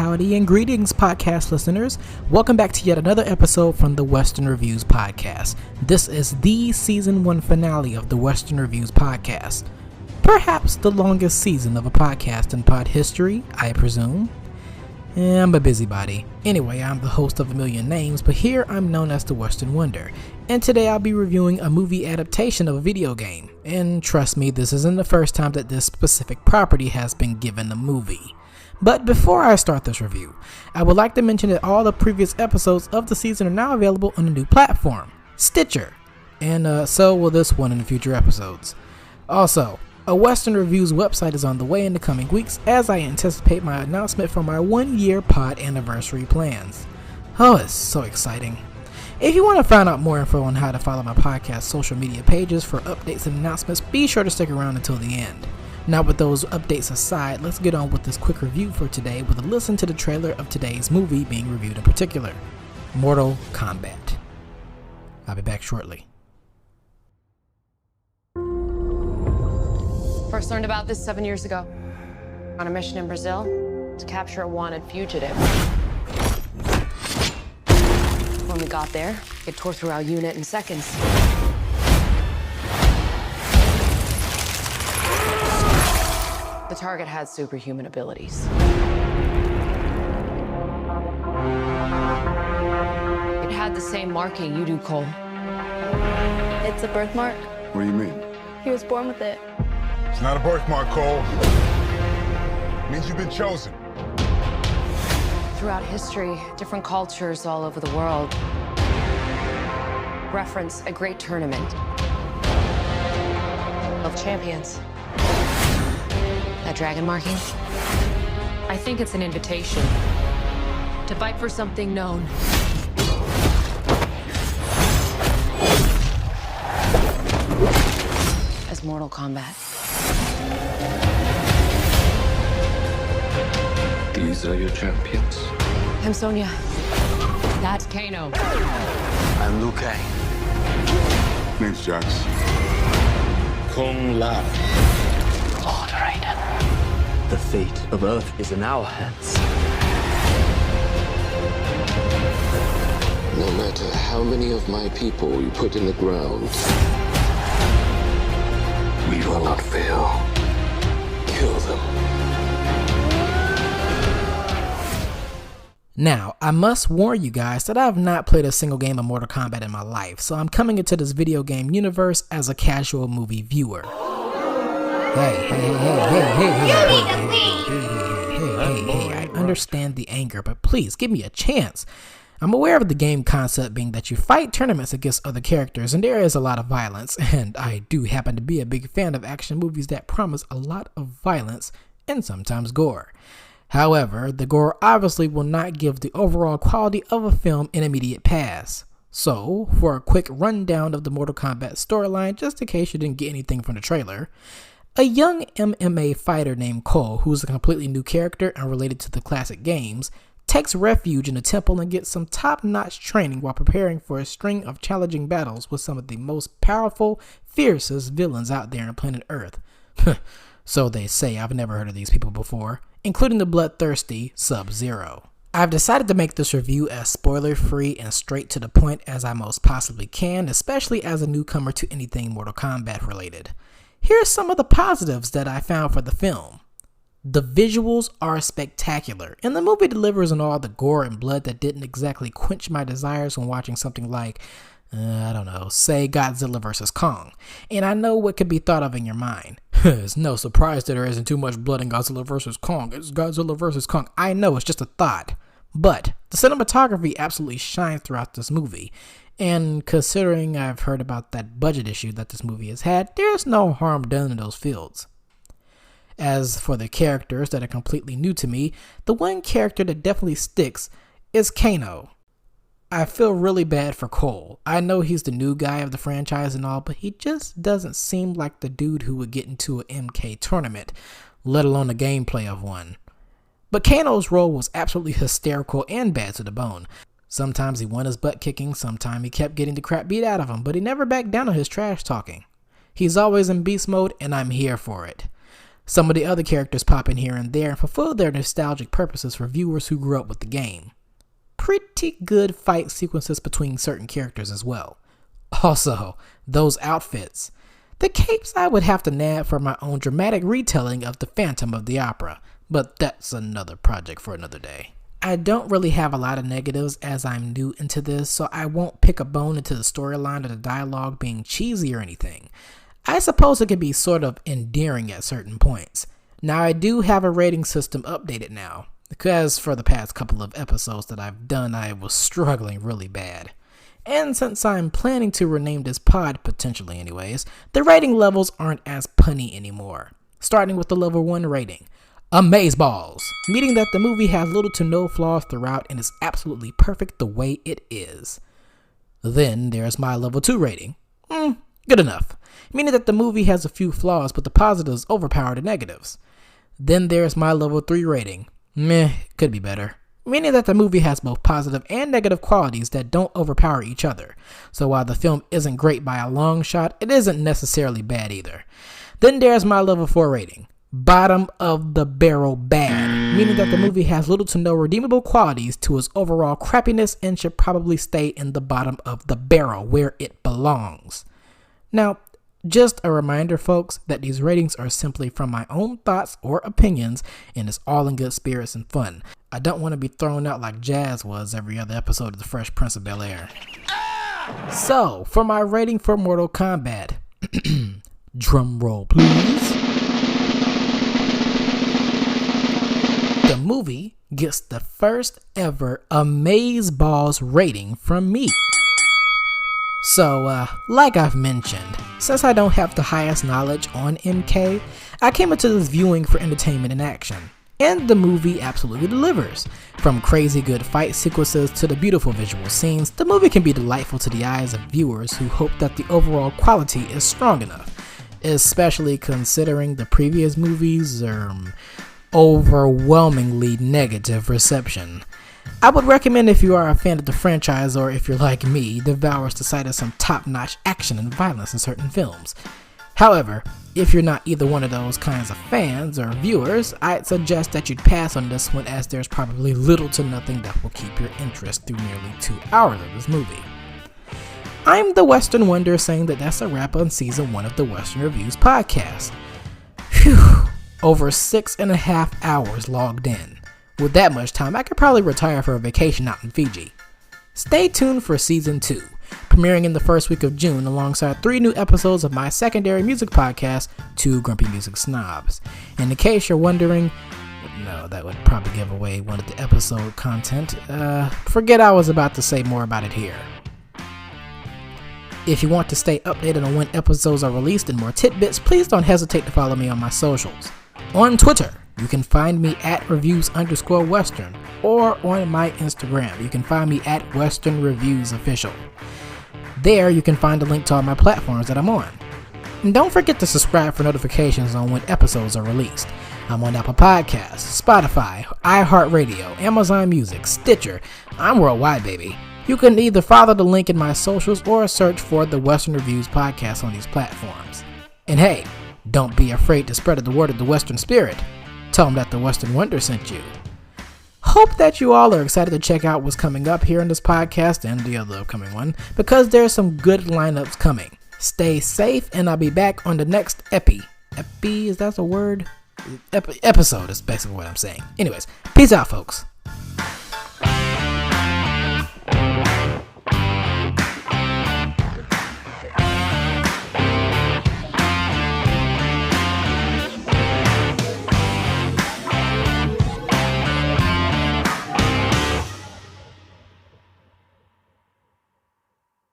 howdy, and greetings, podcast listeners. Welcome back to yet another episode from the Western Reviews Podcast. This is the Season 1 finale of the Western Reviews Podcast. Perhaps the longest season of a podcast in pod history, I presume. I'm a busybody. Anyway, I'm the host of A Million Names, but here I'm known as the Western Wonder. And today I'll be reviewing a movie adaptation of a video game. And trust me, this isn't the first time that this specific property has been given a movie. But before I start this review, I would like to mention that all the previous episodes of the season are now available on a new platform, Stitcher. And so will this one in the future episodes. Also, a Western Reviews website is on the way in the coming weeks as I anticipate my announcement for my 1-year pod anniversary plans. Oh, it's so exciting. If you want to find out more info on how to follow my podcast social media pages for updates and announcements, be sure to stick around until the end. Now with those updates aside, let's get on with this quick review for today with a listen to the trailer of today's movie being reviewed in particular, Mortal Kombat. I'll be back shortly. First learned about this 7 years ago. On a mission in Brazil to capture a wanted fugitive. When we got there, it tore through our unit in seconds. The target had superhuman abilities. It had the same marking you do, Cole. It's a birthmark. What do you mean? He was born with it. It's not a birthmark, Cole. It means you've been chosen. Throughout history, different cultures all over the world reference a great tournament of champions. That dragon marking? I think it's an invitation to fight for something known. As Mortal Kombat. These are your champions. I'm Sonya. That's Kano. I'm Liu Kang. Name's Jax. Kung Lao. Lord Raiden. The fate of Earth is in our hands. No matter how many of my people you put in the ground, We will not fail. kill them. Now, I must warn you guys that I have not played a single game of Mortal Kombat in my life, so I'm coming into this video game universe as a casual movie viewer. Hey, I understand the anger, but please give me a chance. I'm aware of the game concept being that you fight tournaments against other characters, and there is a lot of violence, and I do happen to be a big fan of action movies that promise a lot of violence and sometimes gore. However, the gore obviously will not give the overall quality of a film an immediate pass. So, for a quick rundown of the Mortal Kombat storyline, just in case you didn't get anything from the trailer, a young MMA fighter named Cole, who's a completely new character and related to the classic games, takes refuge in a temple and gets some top-notch training while preparing for a string of challenging battles with some of the most powerful, fiercest villains out there on planet Earth. So they say. I've never heard of these people before, including the bloodthirsty Sub-Zero. I've decided to make this review as spoiler-free and straight to the point as I most possibly can, especially as a newcomer to anything Mortal Kombat related. Here's some of the positives that I found for the film. The visuals are spectacular, and the movie delivers on all the gore and blood that didn't exactly quench my desires when watching something like, say Godzilla vs. Kong. And I know what could be thought of in your mind. It's no surprise that there isn't too much blood in Godzilla vs. Kong. It's Godzilla vs. Kong. I know, it's just a thought. But the cinematography absolutely shines throughout this movie. And considering I've heard about that budget issue that this movie has had, there's no harm done in those fields. As for the characters that are completely new to me, the one character that definitely sticks is Kano. I feel really bad for Cole. I know he's the new guy of the franchise and all, but he just doesn't seem like the dude who would get into an MK tournament, let alone the gameplay of one. But Kano's role was absolutely hysterical and bad to the bone. Sometimes he won his butt kicking, sometimes he kept getting the crap beat out of him, but he never backed down on his trash talking. He's always in beast mode, and I'm here for it. Some of the other characters pop in here and there and fulfill their nostalgic purposes for viewers who grew up with the game. Pretty good fight sequences between certain characters as well. Also, those outfits. The capes I would have to nab for my own dramatic retelling of the Phantom of the Opera, but that's another project for another day. I don't really have a lot of negatives as I'm new into this, so I won't pick a bone into the storyline or the dialogue being cheesy or anything. I suppose it can be sort of endearing at certain points. Now I do have a rating system updated now, because for the past couple of episodes that I've done I was struggling really bad. And since I'm planning to rename this pod, potentially anyways, the rating levels aren't as punny anymore. Starting with the level 1 rating. Amazeballs, meaning that the movie has little to no flaws throughout and is absolutely perfect the way it is. Then there's my level 2 rating. Good enough, meaning that the movie has a few flaws but the positives overpower the negatives. Then there's my level 3 rating. Meh, could be better. Meaning that the movie has both positive and negative qualities that don't overpower each other. So while the film isn't great by a long shot, it isn't necessarily bad either. Then there's my level 4 rating. Bottom of the barrel bad, meaning that the movie has little to no redeemable qualities to its overall crappiness and should probably stay in the bottom of the barrel where it belongs. Now, just a reminder, folks, that these ratings are simply from my own thoughts or opinions, and it's all in good spirits and fun. I don't want to be thrown out like Jazz was every other episode of The Fresh Prince of Bel-Air. So, for my rating for Mortal Kombat, drum roll please. The movie gets the first ever Amazeballs rating from me. So, like I've mentioned, since I don't have the highest knowledge on MK, I came into this viewing for entertainment and action. And the movie absolutely delivers. From crazy good fight sequences to the beautiful visual scenes, the movie can be delightful to the eyes of viewers who hope that the overall quality is strong enough, especially considering the previous movies' overwhelmingly negative reception. I would recommend if you are a fan of the franchise or if you're like me, devours the sight of some top-notch action and violence in certain films. However, if you're not either one of those kinds of fans or viewers, I'd suggest that you'd pass on this one as there's probably little to nothing that will keep your interest through nearly 2 hours of this movie. I'm the Western Wonder saying that that's a wrap on season 1 of the Western Reviews podcast. Phew, over 6.5 hours logged in. With that much time, I could probably retire for a vacation out in Fiji. Stay tuned for season 2, premiering in the first week of June alongside 3 new episodes of my secondary music podcast, Two Grumpy Music Snobs. And in case you're wondering, no, that would probably give away one of the episode content. Forget I was about to say more about it here. If you want to stay updated on when episodes are released and more tidbits, please don't hesitate to follow me on my socials. On Twitter, you can find me at reviews_western, or on my Instagram, you can find me at Western Reviews Official. There you can find a link to all my platforms that I'm on. And don't forget to subscribe for notifications on when episodes are released. I'm on Apple Podcasts, Spotify, iHeartRadio, Amazon Music, Stitcher. I'm worldwide, baby. You can either follow the link in my socials or search for the Western Reviews podcast on these platforms. And hey, don't be afraid to spread the word of the Western spirit. Tell them that the Western Wonder sent you. Hope that you all are excited to check out what's coming up here in this podcast and the other upcoming one, because there's some good lineups coming. Stay safe, and I'll be back on the next is that a word? Episode is basically what I'm saying. Anyways, peace out, folks.